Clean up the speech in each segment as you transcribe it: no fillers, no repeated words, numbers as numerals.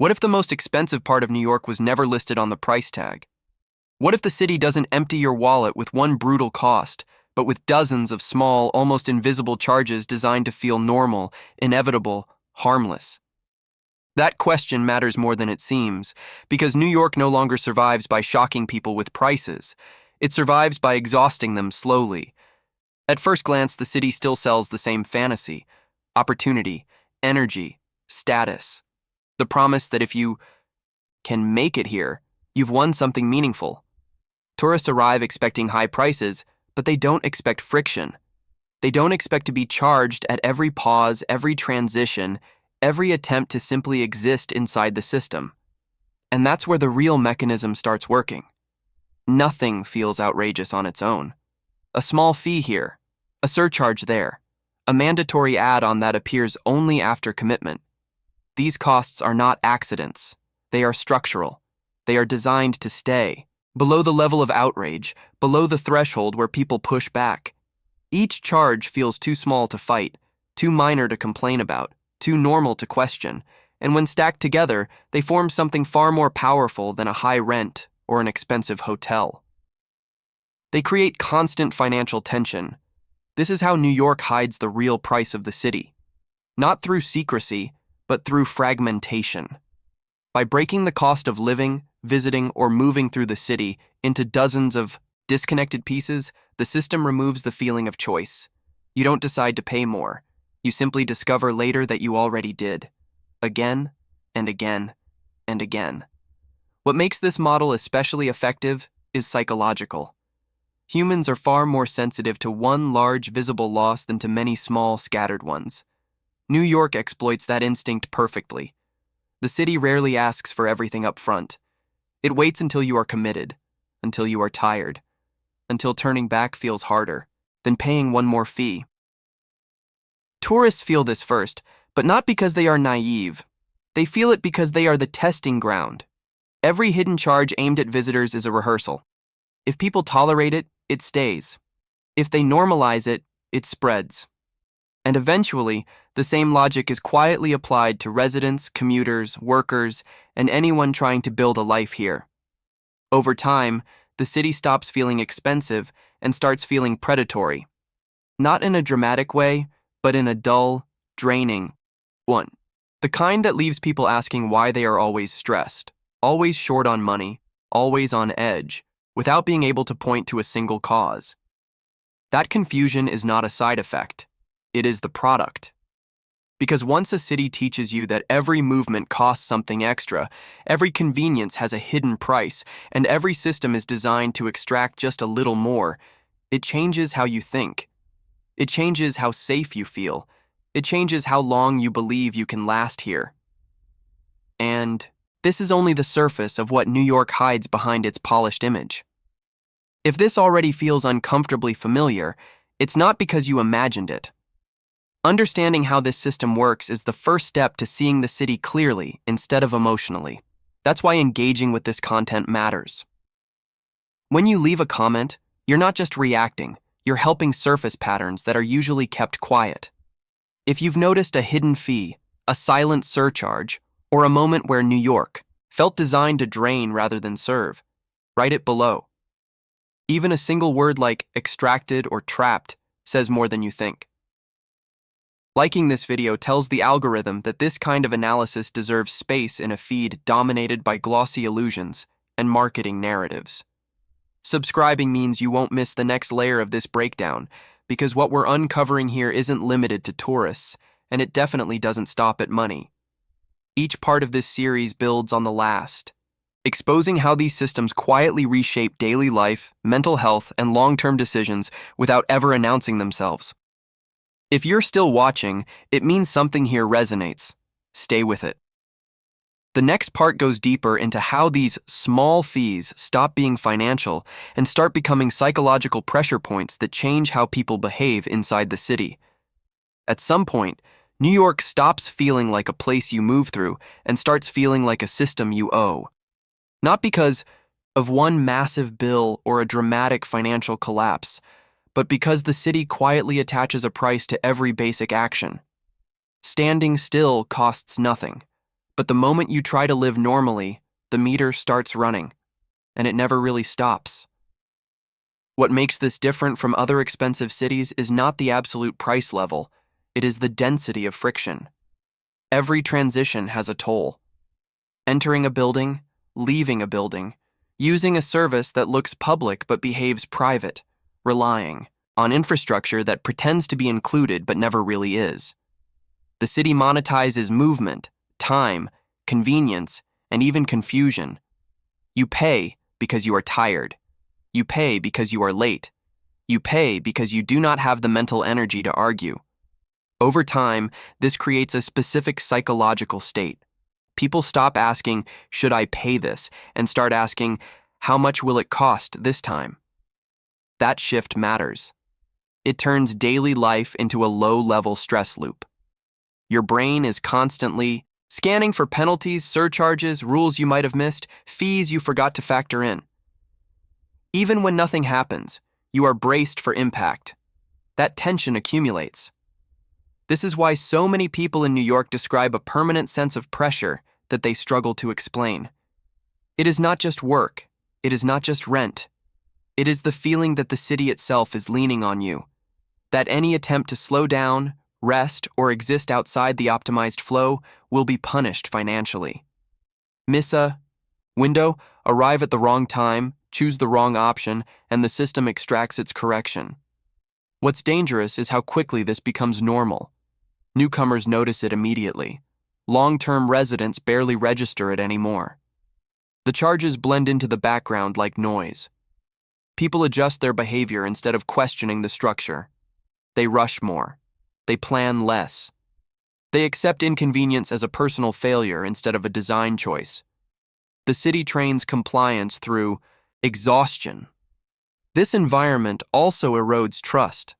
What if the most expensive part of New York was never listed on the price tag? What if the city doesn't empty your wallet with one brutal cost, but with dozens of small, almost invisible charges designed to feel normal, inevitable, harmless? That question matters more than it seems, because New York no longer survives by shocking people with prices. It survives by exhausting them slowly. At first glance, the city still sells the same fantasy: opportunity, energy, status. The promise that if you can make it here, you've won something meaningful. Tourists arrive expecting high prices, but they don't expect friction. They don't expect to be charged at every pause, every transition, every attempt to simply exist inside the system. And that's where the real mechanism starts working. Nothing feels outrageous on its own. A small fee here, a surcharge there, a mandatory add-on that appears only after commitment. These costs are not accidents. They are structural. They are designed to stay, below the level of outrage, below the threshold where people push back. Each charge feels too small to fight, too minor to complain about, too normal to question, and when stacked together, they form something far more powerful than a high rent or an expensive hotel. They create constant financial tension. This is how New York hides the real price of the city. Not through secrecy, but through fragmentation. By breaking the cost of living, visiting, or moving through the city into dozens of disconnected pieces, the system removes the feeling of choice. You don't decide to pay more. You simply discover later that you already did. Again, and again, and again. What makes this model especially effective is psychological. Humans are far more sensitive to one large visible loss than to many small scattered ones. New York exploits that instinct perfectly. The city rarely asks for everything up front. It waits until you are committed, until you are tired, until turning back feels harder than paying one more fee. Tourists feel this first, but not because they are naive. They feel it because they are the testing ground. Every hidden charge aimed at visitors is a rehearsal. If people tolerate it, it stays. If they normalize it, it spreads. And eventually, the same logic is quietly applied to residents, commuters, workers, and anyone trying to build a life here. Over time, the city stops feeling expensive and starts feeling predatory. Not in a dramatic way, but in a dull, draining one. The kind that leaves people asking why they are always stressed, always short on money, always on edge, without being able to point to a single cause. That confusion is not a side effect. It is the product. Because once a city teaches you that every movement costs something extra, every convenience has a hidden price, and every system is designed to extract just a little more, it changes how you think. It changes how safe you feel. It changes how long you believe you can last here. And this is only the surface of what New York hides behind its polished image. If this already feels uncomfortably familiar, it's not because you imagined it. Understanding how this system works is the first step to seeing the city clearly instead of emotionally. That's why engaging with this content matters. When you leave a comment, you're not just reacting, you're helping surface patterns that are usually kept quiet. If you've noticed a hidden fee, a silent surcharge, or a moment where New York felt designed to drain rather than serve, write it below. Even a single word like extracted or trapped says more than you think. Liking this video tells the algorithm that this kind of analysis deserves space in a feed dominated by glossy illusions and marketing narratives. Subscribing means you won't miss the next layer of this breakdown, because what we're uncovering here isn't limited to tourists, and it definitely doesn't stop at money. Each part of this series builds on the last, exposing how these systems quietly reshape daily life, mental health, and long-term decisions without ever announcing themselves. If you're still watching, it means something here resonates. Stay with it. The next part goes deeper into how these small fees stop being financial and start becoming psychological pressure points that change how people behave inside the city. At some point, New York stops feeling like a place you move through and starts feeling like a system you owe. Not because of one massive bill or a dramatic financial collapse, but because the city quietly attaches a price to every basic action. Standing still costs nothing, But the moment you try to live normally, the meter starts running, and it never really stops. What makes this different from other expensive cities is not the absolute price level, it is the density of friction. Every transition has a toll. Entering a building, leaving a building, using a service that looks public but behaves private, relying on infrastructure that pretends to be included but never really is. The city monetizes movement, time, convenience, and even confusion. You pay because you are tired. You pay because you are late. You pay because you do not have the mental energy to argue. Over time, this creates a specific psychological state. People stop asking, "Should I pay this?" and start asking, "How much will it cost this time?" That shift matters. It turns daily life into a low-level stress loop. Your brain is constantly scanning for penalties, surcharges, rules you might have missed, fees you forgot to factor in. Even when nothing happens, you are braced for impact. That tension accumulates. This is why so many people in New York describe a permanent sense of pressure that they struggle to explain. It is not just work. It is not just rent. It is the feeling that the city itself is leaning on you, that any attempt to slow down, rest, or exist outside the optimized flow will be punished financially. Miss a window, arrive at the wrong time, choose the wrong option, and the system extracts its correction. What's dangerous is how quickly this becomes normal. Newcomers notice it immediately. Long-term residents barely register it anymore. The charges blend into the background like noise. People adjust their behavior instead of questioning the structure. They rush more. They plan less. They accept inconvenience as a personal failure instead of a design choice. The city trains compliance through exhaustion. This environment also erodes trust.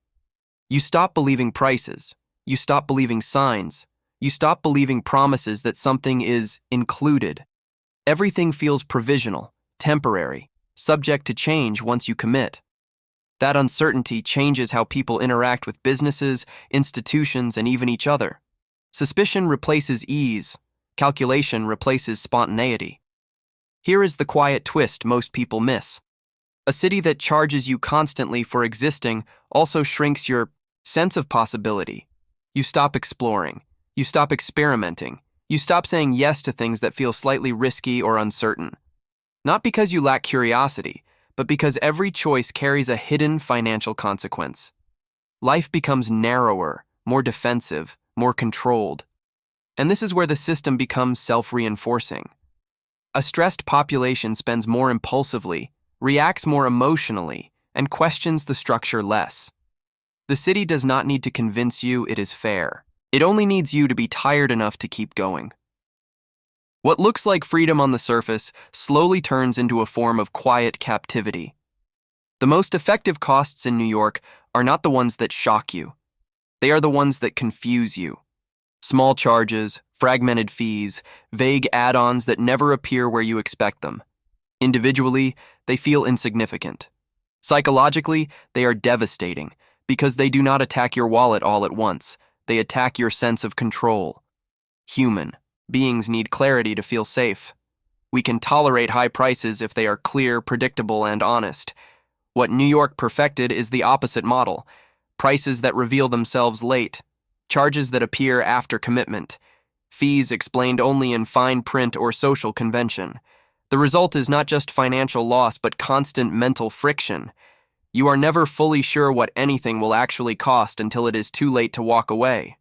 You stop believing prices. You stop believing signs. You stop believing promises that something is included. Everything feels provisional, temporary, subject to change once you commit. That uncertainty changes how people interact with businesses, institutions, and even each other. Suspicion replaces ease. Calculation replaces spontaneity. Here is the quiet twist most people miss. A city that charges you constantly for existing also shrinks your sense of possibility. You stop exploring. You stop experimenting. You stop saying yes to things that feel slightly risky or uncertain. Not because you lack curiosity, but because every choice carries a hidden financial consequence. Life becomes narrower, more defensive, more controlled. And this is where the system becomes self-reinforcing. A stressed population spends more impulsively, reacts more emotionally, and questions the structure less. The city does not need to convince you it is fair. It only needs you to be tired enough to keep going. What looks like freedom on the surface slowly turns into a form of quiet captivity. The most effective costs in New York are not the ones that shock you. They are the ones that confuse you. Small charges, fragmented fees, vague add-ons that never appear where you expect them. Individually, they feel insignificant. Psychologically, they are devastating because they do not attack your wallet all at once. They attack your sense of control. Human beings need clarity to feel safe. We can tolerate high prices if they are clear, predictable, and honest. What New York perfected is the opposite model. Prices that reveal themselves late. Charges that appear after commitment. Fees explained only in fine print or social convention. The result is not just financial loss, but constant mental friction. You are never fully sure what anything will actually cost until it is too late to walk away.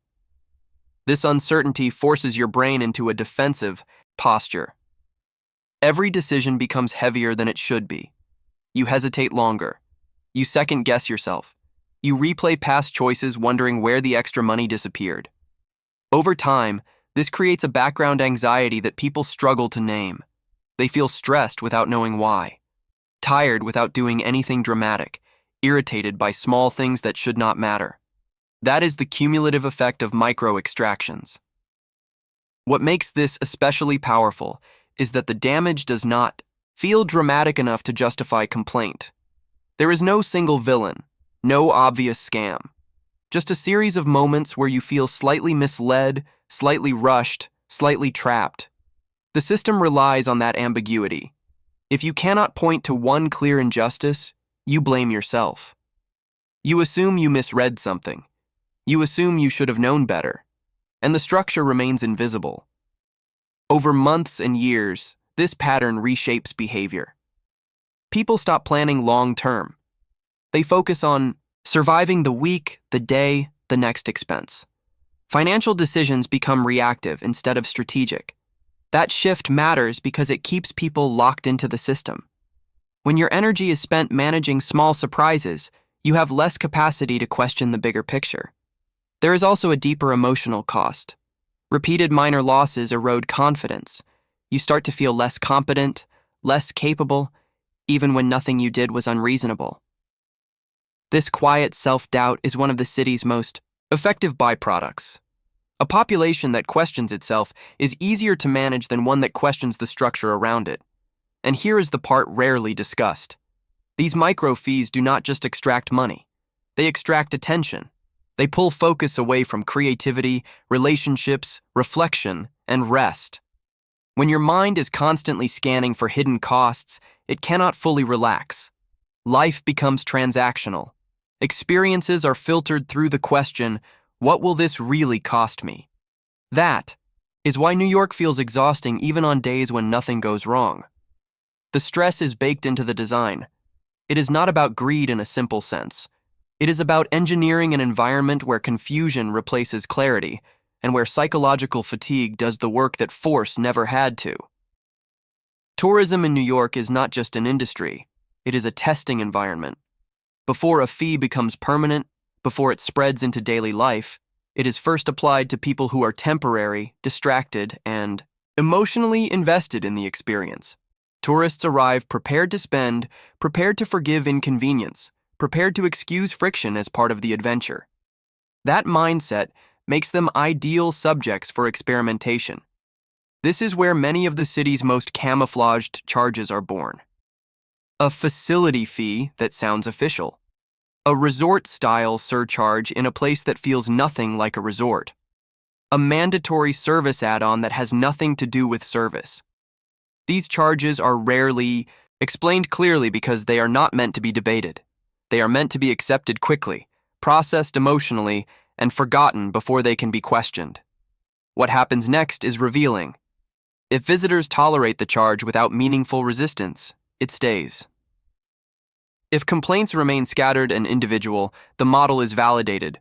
This uncertainty forces your brain into a defensive posture. Every decision becomes heavier than it should be. You hesitate longer. You second-guess yourself. You replay past choices wondering where the extra money disappeared. Over time, this creates a background anxiety that people struggle to name. They feel stressed without knowing why. Tired without doing anything dramatic, irritated by small things that should not matter. That is the cumulative effect of micro-extractions. What makes this especially powerful is that the damage does not feel dramatic enough to justify complaint. There is no single villain, no obvious scam. Just a series of moments where you feel slightly misled, slightly rushed, slightly trapped. The system relies on that ambiguity. If you cannot point to one clear injustice, you blame yourself. You assume you misread something. You assume you should have known better. And the structure remains invisible. Over months and years, this pattern reshapes behavior. People stop planning long-term. They focus on surviving the week, the day, the next expense. Financial decisions become reactive instead of strategic. That shift matters because it keeps people locked into the system. When your energy is spent managing small surprises, you have less capacity to question the bigger picture. There is also a deeper emotional cost. Repeated minor losses erode confidence. You start to feel less competent, less capable, even when nothing you did was unreasonable. This quiet self-doubt is one of the city's most effective byproducts. A population that questions itself is easier to manage than one that questions the structure around it. And here is the part rarely discussed. These micro fees do not just extract money. They extract attention. They pull focus away from creativity, relationships, reflection, and rest. When your mind is constantly scanning for hidden costs, it cannot fully relax. Life becomes transactional. Experiences are filtered through the question, what will this really cost me? That is why New York feels exhausting even on days when nothing goes wrong. The stress is baked into the design. It is not about greed in a simple sense. It is about engineering an environment where confusion replaces clarity and where psychological fatigue does the work that force never had to. Tourism in New York is not just an industry. It is a testing environment. Before a fee becomes permanent, before it spreads into daily life, it is first applied to people who are temporary, distracted, and emotionally invested in the experience. Tourists arrive prepared to spend, prepared to forgive inconvenience, prepared to excuse friction as part of the adventure. That mindset makes them ideal subjects for experimentation. This is where many of the city's most camouflaged charges are born. A facility fee that sounds official. A resort-style surcharge in a place that feels nothing like a resort. A mandatory service add-on that has nothing to do with service. These charges are rarely explained clearly because they are not meant to be debated. They are meant to be accepted quickly, processed emotionally, and forgotten before they can be questioned. What happens next is revealing. If visitors tolerate the charge without meaningful resistance, it stays. If complaints remain scattered and individual, the model is validated.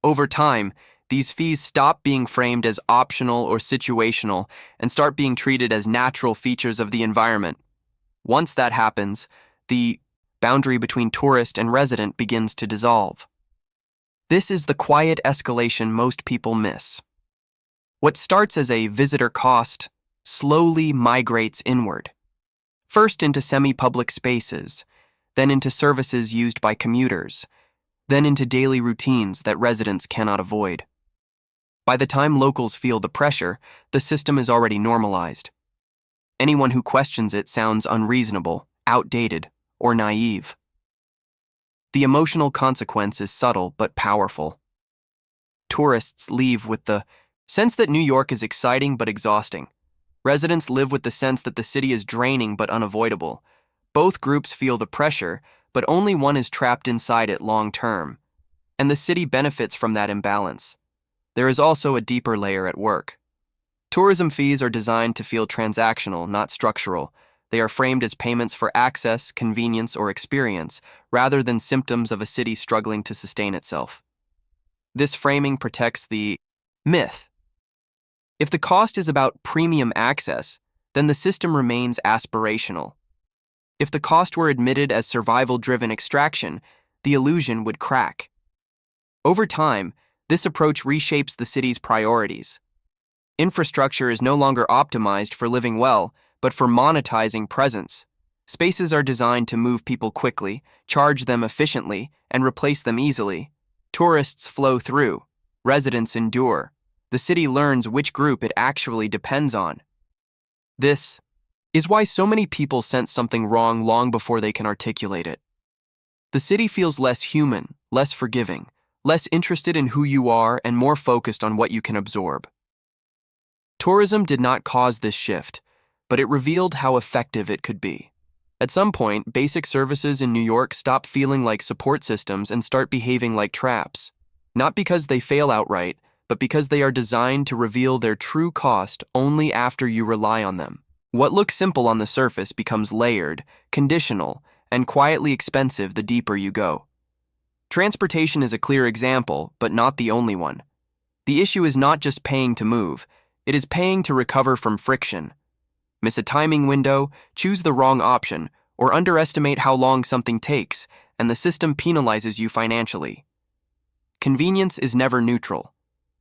Over time, these fees stop being framed as optional or situational and start being treated as natural features of the environment. Once that happens, the boundary between tourist and resident begins to dissolve. This is the quiet escalation most people miss. What starts as a visitor cost slowly migrates inward, first into semi-public spaces, then into services used by commuters, then into daily routines that residents cannot avoid. By the time locals feel the pressure, the system is already normalized. Anyone who questions it sounds unreasonable, outdated, or naive. The emotional consequence is subtle but powerful. Tourists leave with the sense that New York is exciting but exhausting. Residents live with the sense that the city is draining but unavoidable. Both groups feel the pressure, but only one is trapped inside it long term. And the city benefits from that imbalance. There is also a deeper layer at work. Tourism fees are designed to feel transactional, not structural. They are framed as payments for access, convenience, or experience, rather than symptoms of a city struggling to sustain itself. This framing protects the myth. If the cost is about premium access, then the system remains aspirational. If the cost were admitted as survival-driven extraction, the illusion would crack. Over time, this approach reshapes the city's priorities. Infrastructure is no longer optimized for living well, but for monetizing presence. Spaces are designed to move people quickly, charge them efficiently, and replace them easily. Tourists flow through. Residents endure. The city learns which group it actually depends on. This is why so many people sense something wrong long before they can articulate it. The city feels less human, less forgiving, less interested in who you are, and more focused on what you can absorb. Tourism did not cause this shift, but it revealed how effective it could be. At some point, basic services in New York stop feeling like support systems and start behaving like traps. Not because they fail outright, but because they are designed to reveal their true cost only after you rely on them. What looks simple on the surface becomes layered, conditional, and quietly expensive the deeper you go. Transportation is a clear example, but not the only one. The issue is not just paying to move, it is paying to recover from friction. Miss a timing window, choose the wrong option, or underestimate how long something takes, and the system penalizes you financially. Convenience is never neutral.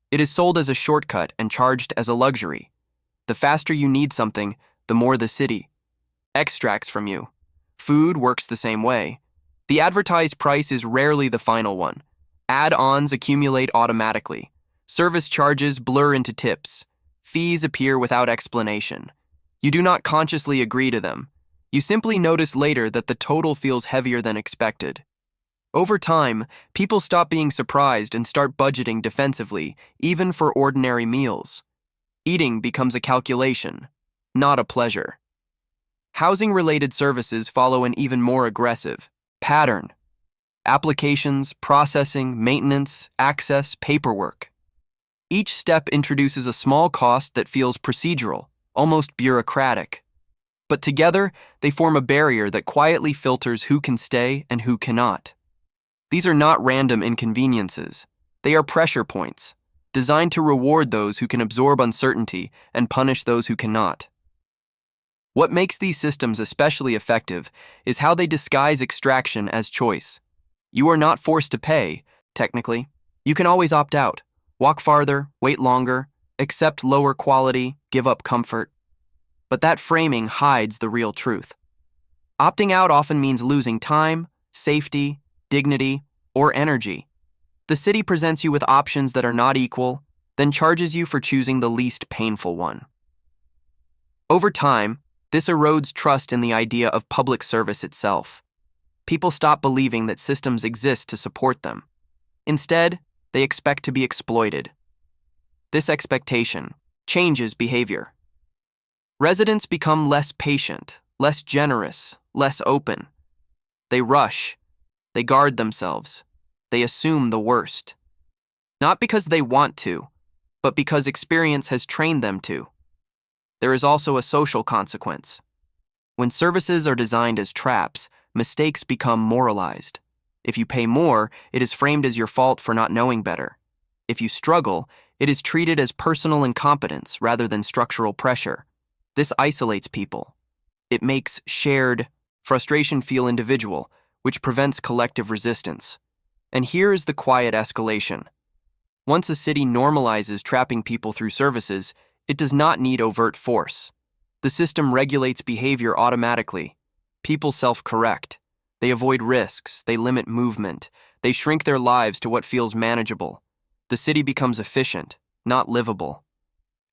It is sold as a shortcut and charged as a luxury. The faster you need something, the more the city extracts from you. Food works the same way. The advertised price is rarely the final one. Add-ons accumulate automatically. Service charges blur into tips. Fees appear without explanation. You do not consciously agree to them. You simply notice later that the total feels heavier than expected. Over time, people stop being surprised and start budgeting defensively, even for ordinary meals. Eating becomes a calculation, not a pleasure. Housing-related services follow an even more aggressive pattern. Applications, processing, maintenance, access, paperwork. Each step introduces a small cost that feels procedural, almost bureaucratic. But together, they form a barrier that quietly filters who can stay and who cannot. These are not random inconveniences. They are pressure points, designed to reward those who can absorb uncertainty and punish those who cannot. What makes these systems especially effective is how they disguise extraction as choice. You are not forced to pay, technically. You can always opt out, walk farther, wait longer, accept lower quality, give up comfort. But that framing hides the real truth. Opting out often means losing time, safety, dignity, or energy. The city presents you with options that are not equal, then charges you for choosing the least painful one. Over time, this erodes trust in the idea of public service itself. People stop believing that systems exist to support them. Instead, they expect to be exploited. This expectation changes behavior. Residents become less patient, less generous, less open. They rush. They guard themselves. They assume the worst. Not because they want to, but because experience has trained them to. There is also a social consequence. When services are designed as traps, mistakes become moralized. If you pay more, it is framed as your fault for not knowing better. If you struggle, it is treated as personal incompetence rather than structural pressure. This isolates people. It makes shared frustration feel individual, which prevents collective resistance. And here is the quiet escalation. Once a city normalizes trapping people through services, it does not need overt force. The system regulates behavior automatically. People self-correct. They avoid risks, they limit movement, they shrink their lives to what feels manageable. The city becomes efficient, not livable.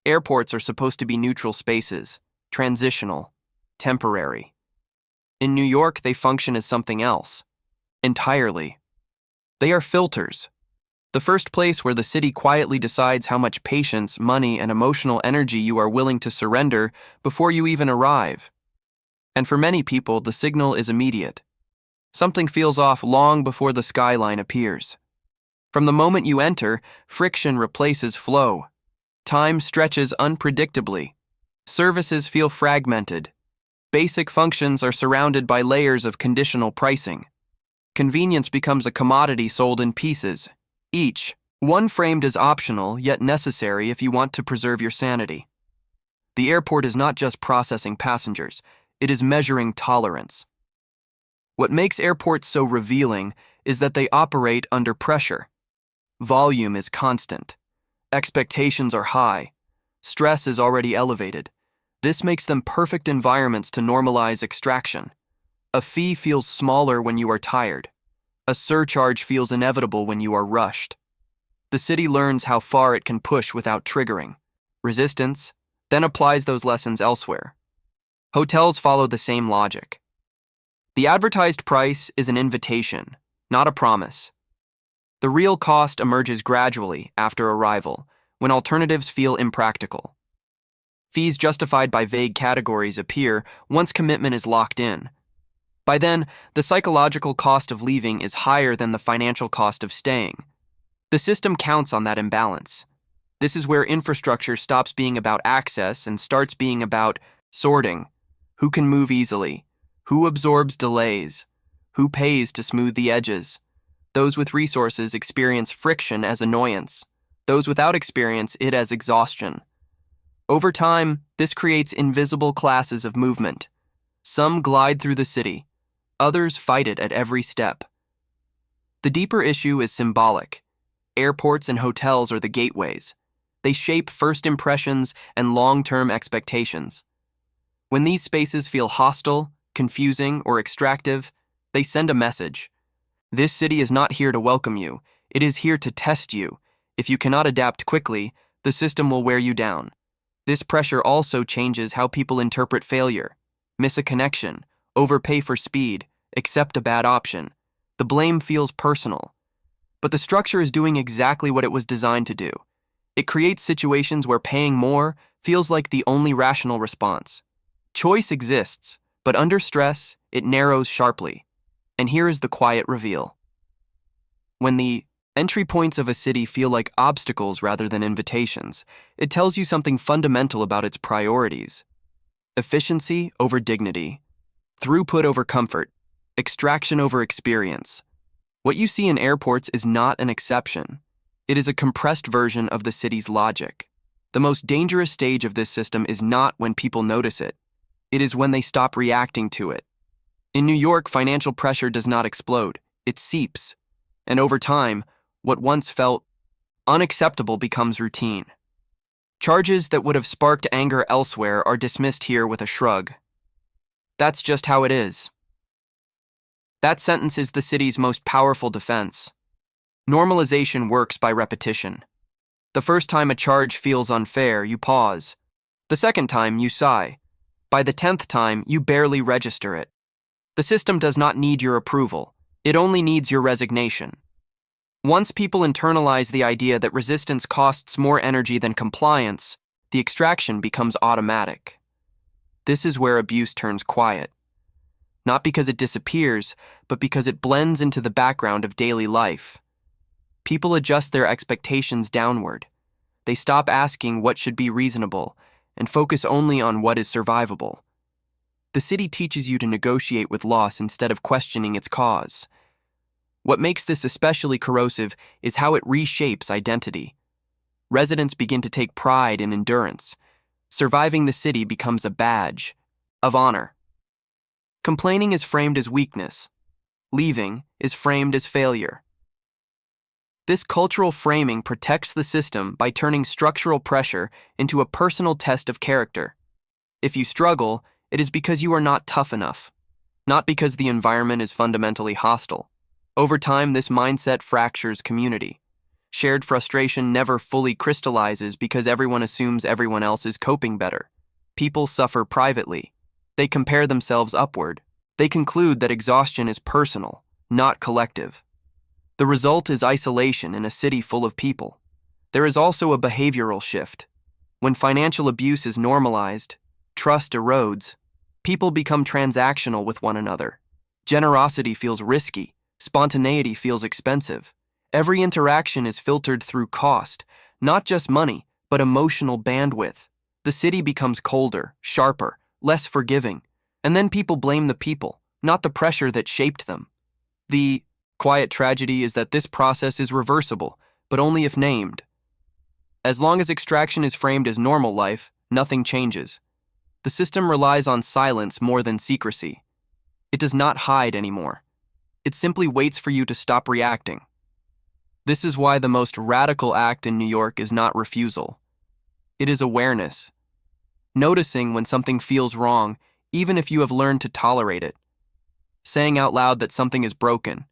Airports are supposed to be neutral spaces, transitional, temporary. In New York, they function as something else, entirely. They are filters. The first place where the city quietly decides how much patience, money, and emotional energy you are willing to surrender before you even arrive. And for many people, the signal is immediate. Something feels off long before the skyline appears. From the moment you enter, friction replaces flow. Time stretches unpredictably. Services feel fragmented. Basic functions are surrounded by layers of conditional pricing. Convenience becomes a commodity sold in pieces, each one framed as optional yet necessary if you want to preserve your sanity. The airport is not just processing passengers, it is measuring tolerance. What makes airports so revealing is that they operate under pressure. Volume is constant. Expectations are high. Stress is already elevated. This makes them perfect environments to normalize extraction. A fee feels smaller when you are tired. A surcharge feels inevitable when you are rushed. The city learns how far it can push without triggering resistance, then applies those lessons elsewhere. Hotels follow the same logic. The advertised price is an invitation, not a promise. The real cost emerges gradually after arrival, when alternatives feel impractical. Fees justified by vague categories appear once commitment is locked in. By then, the psychological cost of leaving is higher than the financial cost of staying. The system counts on that imbalance. This is where infrastructure stops being about access and starts being about sorting. Who can move easily? Who absorbs delays? Who pays to smooth the edges? Those with resources experience friction as annoyance. Those without experience it as exhaustion. Over time, this creates invisible classes of movement. Some glide through the city. Others fight it at every step. The deeper issue is symbolic. Airports and hotels are the gateways. They shape first impressions and long-term expectations. When these spaces feel hostile, confusing, or extractive, they send a message. This city is not here to welcome you. It is here to test you. If you cannot adapt quickly, the system will wear you down. This pressure also changes how people interpret failure. Miss a connection, overpay for speed, accept a bad option. The blame feels personal. But the structure is doing exactly what it was designed to do. It creates situations where paying more feels like the only rational response. Choice exists, but under stress, it narrows sharply. And here is the quiet reveal. When the entry points of a city feel like obstacles rather than invitations, it tells you something fundamental about its priorities. Efficiency over dignity, throughput over comfort, extraction over experience. What you see in airports is not an exception. It is a compressed version of the city's logic. The most dangerous stage of this system is not when people notice it. It is when they stop reacting to it. In New York, financial pressure does not explode. It seeps. And over time, what once felt unacceptable becomes routine. Charges that would have sparked anger elsewhere are dismissed here with a shrug. That's just how it is. That sentence is the city's most powerful defense. Normalization works by repetition. The first time a charge feels unfair, you pause. The second time, you sigh. By the 10th time, you barely register it. The system does not need your approval. It only needs your resignation. Once people internalize the idea that resistance costs more energy than compliance, the extraction becomes automatic. This is where abuse turns quiet. Not because it disappears, but because it blends into the background of daily life. People adjust their expectations downward. They stop asking what should be reasonable and focus only on what is survivable. The city teaches you to negotiate with loss instead of questioning its cause. What makes this especially corrosive is how it reshapes identity. Residents begin to take pride in endurance. Surviving the city becomes a badge of honor. Complaining is framed as weakness. Leaving is framed as failure. This cultural framing protects the system by turning structural pressure into a personal test of character. If you struggle, it is because you are not tough enough, not because the environment is fundamentally hostile. Over time, this mindset fractures community. Shared frustration never fully crystallizes because everyone assumes everyone else is coping better. People suffer privately. They compare themselves upward. They conclude that exhaustion is personal, not collective. The result is isolation in a city full of people. There is also a behavioral shift. When financial abuse is normalized, trust erodes. People become transactional with one another. Generosity feels risky. Spontaneity feels expensive. Every interaction is filtered through cost, not just money, but emotional bandwidth. The city becomes colder, sharper, less forgiving, and then people blame the people, not the pressure that shaped them. The quiet tragedy is that this process is reversible, but only if named. As long as extraction is framed as normal life, nothing changes. The system relies on silence more than secrecy. It does not hide anymore. It simply waits for you to stop reacting. This is why the most radical act in New York is not refusal. It is awareness. Noticing when something feels wrong, even if you have learned to tolerate it. Saying out loud that something is broken,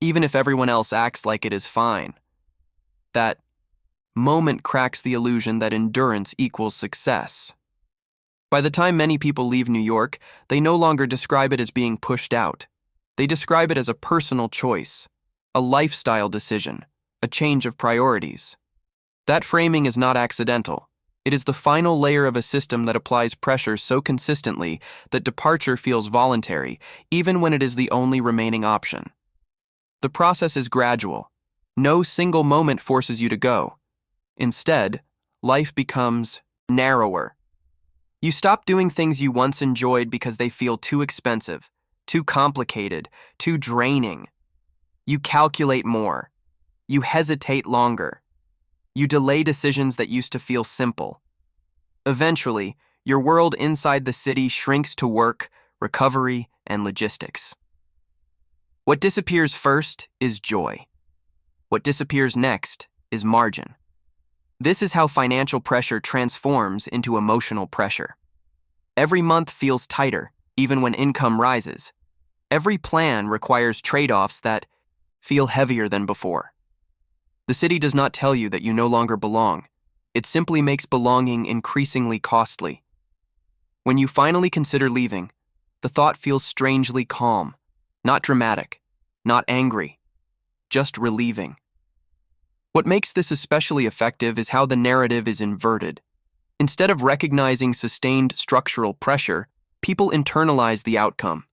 even if everyone else acts like it is fine. That moment cracks the illusion that endurance equals success. By the time many people leave New York, they no longer describe it as being pushed out. They describe it as a personal choice, a lifestyle decision, a change of priorities. That framing is not accidental. It is the final layer of a system that applies pressure so consistently that departure feels voluntary, even when it is the only remaining option. The process is gradual. No single moment forces you to go. Instead, life becomes narrower. You stop doing things you once enjoyed because they feel too expensive, too complicated, too draining. You calculate more. You hesitate longer. You delay decisions that used to feel simple. Eventually, your world inside the city shrinks to work, recovery, and logistics. What disappears first is joy. What disappears next is margin. This is how financial pressure transforms into emotional pressure. Every month feels tighter, even when income rises. Every plan requires trade-offs that feel heavier than before. The city does not tell you that you no longer belong. It simply makes belonging increasingly costly. When you finally consider leaving, the thought feels strangely calm, not dramatic, not angry, just relieving. What makes this especially effective is how the narrative is inverted. Instead of recognizing sustained structural pressure, people internalize the outcome.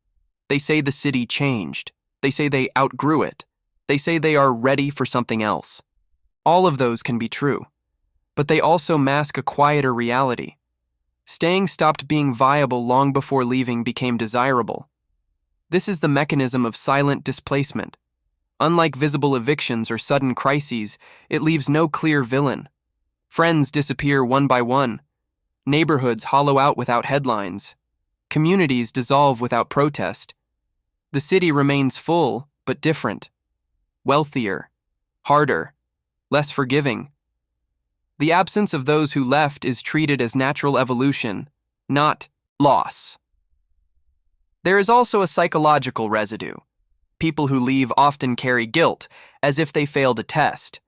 They say the city changed. They say they outgrew it. They say they are ready for something else. All of those can be true, but they also mask a quieter reality. Staying stopped being viable long before leaving became desirable. This is the mechanism of silent displacement. Unlike visible evictions or sudden crises, it leaves no clear villain. Friends disappear one by one. Neighborhoods hollow out without headlines. Communities dissolve without protest. The city remains full, but different. Wealthier, harder, less forgiving. The absence of those who left is treated as natural evolution, not loss. There is also a psychological residue. People who leave often carry guilt, as if they failed a test.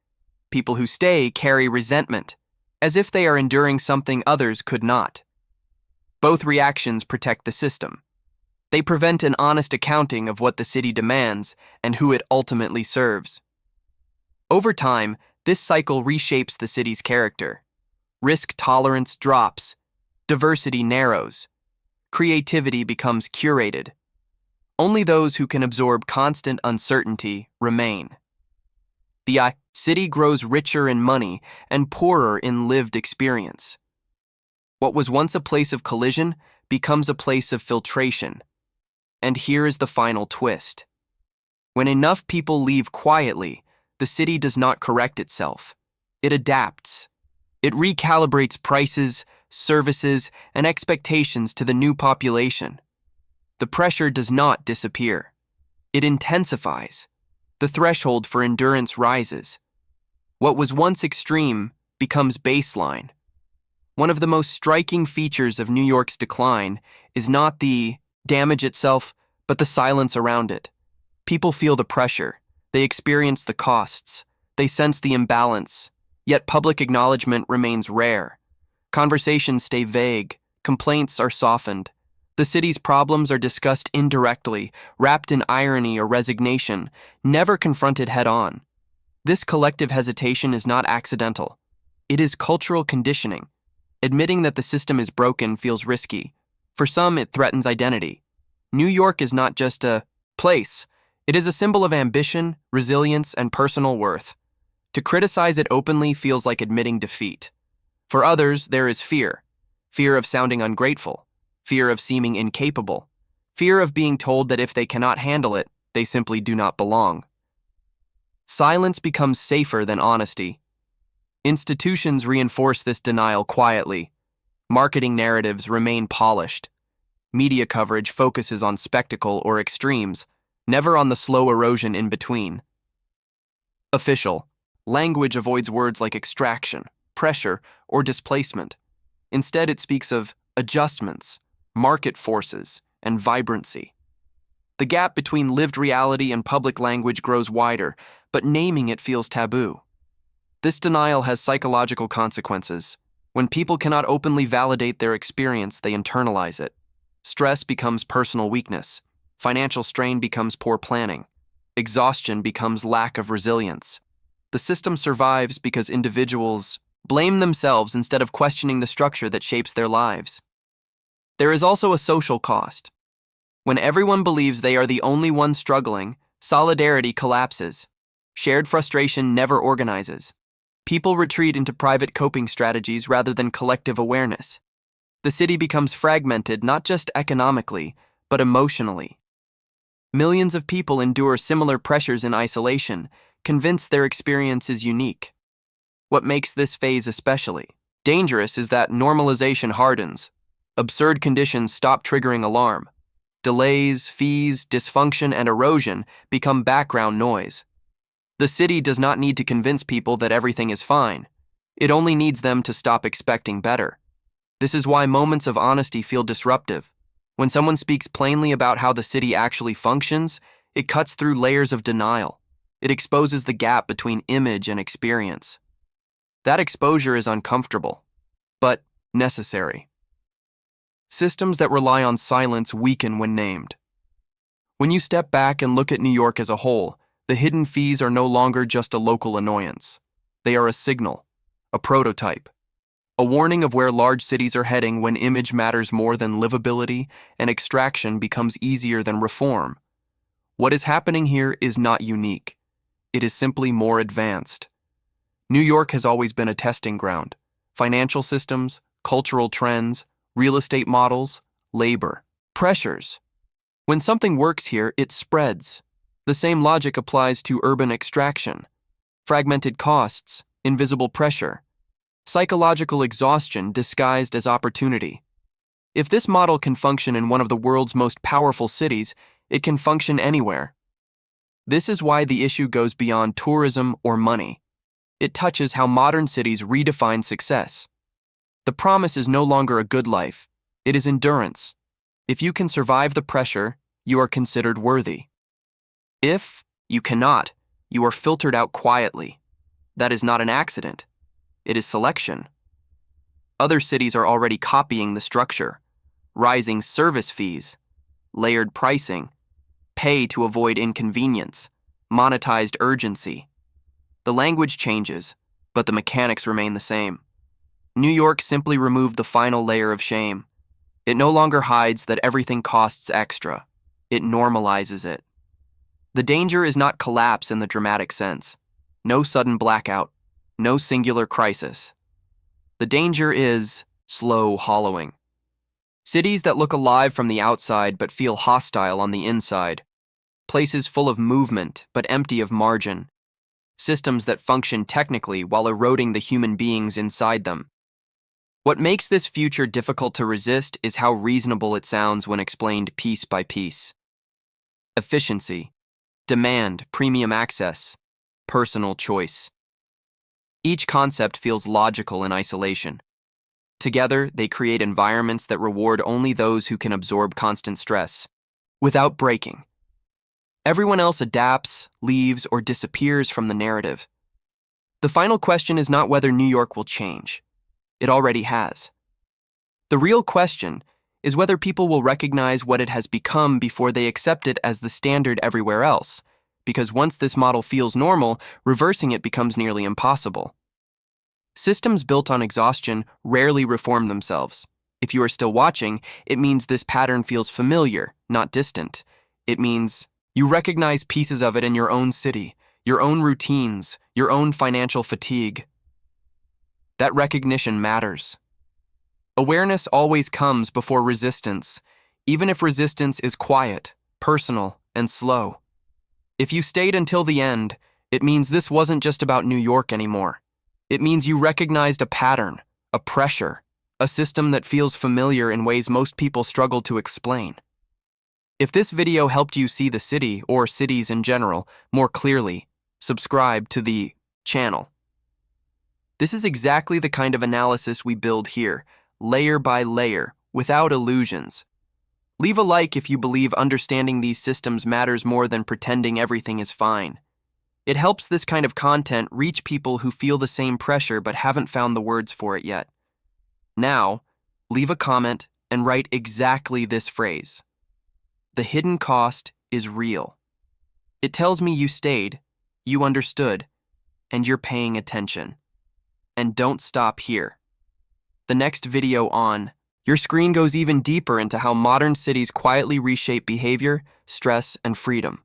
People who stay carry resentment, as if they are enduring something others could not. Both reactions protect the system. They prevent an honest accounting of what the city demands and who it ultimately serves. Over time, this cycle reshapes the city's character. Risk tolerance drops. Diversity narrows. Creativity becomes curated. Only those who can absorb constant uncertainty remain. The city grows richer in money and poorer in lived experience. What was once a place of collision becomes a place of filtration. And here is the final twist. When enough people leave quietly, the city does not correct itself. It adapts. It recalibrates prices, services, and expectations to the new population. The pressure does not disappear. It intensifies. The threshold for endurance rises. What was once extreme becomes baseline. One of the most striking features of New York's decline is not the damage itself, but the silence around it. People feel the pressure. They experience the costs. They sense the imbalance. Yet public acknowledgement remains rare. Conversations stay vague. Complaints are softened. The city's problems are discussed indirectly, wrapped in irony or resignation, never confronted head-on. This collective hesitation is not accidental. It is cultural conditioning. Admitting that the system is broken feels risky. For some, it threatens identity. New York is not just a place. It is a symbol of ambition, resilience, and personal worth. To criticize it openly feels like admitting defeat. For others, there is fear. Fear of sounding ungrateful. Fear of seeming incapable. Fear of being told that if they cannot handle it, they simply do not belong. Silence becomes safer than honesty. Institutions reinforce this denial quietly. Marketing narratives remain polished. Media coverage focuses on spectacle or extremes, never on the slow erosion in between. Official. Language avoids words like extraction, pressure, or displacement. Instead, it speaks of adjustments, market forces, and vibrancy. The gap between lived reality and public language grows wider, but naming it feels taboo. This denial has psychological consequences. When people cannot openly validate their experience, they internalize it. Stress becomes personal weakness. Financial strain becomes poor planning. Exhaustion becomes lack of resilience. The system survives because individuals blame themselves instead of questioning the structure that shapes their lives. There is also a social cost. When everyone believes they are the only one struggling, solidarity collapses. Shared frustration never organizes. People retreat into private coping strategies rather than collective awareness. The city becomes fragmented not just economically, but emotionally. Millions of people endure similar pressures in isolation, convinced their experience is unique. What makes this phase especially dangerous is that normalization hardens. Absurd conditions stop triggering alarm. Delays, fees, dysfunction, and erosion become background noise. The city does not need to convince people that everything is fine. It only needs them to stop expecting better. This is why moments of honesty feel disruptive. When someone speaks plainly about how the city actually functions, it cuts through layers of denial. It exposes the gap between image and experience. That exposure is uncomfortable, but necessary. Systems that rely on silence weaken when named. When you step back and look at New York as a whole, the hidden fees are no longer just a local annoyance. They are a signal, a prototype, a warning of where large cities are heading when image matters more than livability and extraction becomes easier than reform. What is happening here is not unique. It is simply more advanced. New York has always been a testing ground. Financial systems, cultural trends, real estate models, labor, pressures. When something works here, it spreads. The same logic applies to urban extraction. Fragmented costs, invisible pressure, psychological exhaustion disguised as opportunity. If this model can function in one of the world's most powerful cities, it can function anywhere. This is why the issue goes beyond tourism or money. It touches how modern cities redefine success. The promise is no longer a good life. It is endurance. If you can survive the pressure, you are considered worthy. If you cannot, you are filtered out quietly. That is not an accident. It is selection. Other cities are already copying the structure. Rising service fees, layered pricing, pay to avoid inconvenience, monetized urgency. The language changes, but the mechanics remain the same. New York simply removed the final layer of shame. It no longer hides that everything costs extra. It normalizes it. The danger is not collapse in the dramatic sense. No sudden blackout. No singular crisis. The danger is slow hollowing. Cities that look alive from the outside but feel hostile on the inside. Places full of movement but empty of margin. Systems that function technically while eroding the human beings inside them. What makes this future difficult to resist is how reasonable it sounds when explained piece by piece. Efficiency, demand, premium access, personal choice. Each concept feels logical in isolation. Together, they create environments that reward only those who can absorb constant stress, without breaking. Everyone else adapts, leaves, or disappears from the narrative. The final question is not whether New York will change. It already has. The real question is whether people will recognize what it has become before they accept it as the standard everywhere else, because once this model feels normal, reversing it becomes nearly impossible. Systems built on exhaustion rarely reform themselves. If you are still watching, it means this pattern feels familiar, not distant. It means you recognize pieces of it in your own city, your own routines, your own financial fatigue. That recognition matters. Awareness always comes before resistance, even if resistance is quiet, personal, and slow. If you stayed until the end, it means this wasn't just about New York anymore. It means you recognized a pattern, a pressure, a system that feels familiar in ways most people struggle to explain. If this video helped you see the city, or cities in general, more clearly, subscribe to the channel. This is exactly the kind of analysis we build here, layer by layer, without illusions. Leave a like if you believe understanding these systems matters more than pretending everything is fine. It helps this kind of content reach people who feel the same pressure but haven't found the words for it yet. Now, leave a comment and write exactly this phrase. The hidden cost is real. It tells me you stayed, you understood, and you're paying attention. And don't stop here. The next video on your screen goes even deeper into how modern cities quietly reshape behavior, stress, and freedom.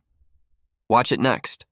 Watch it next.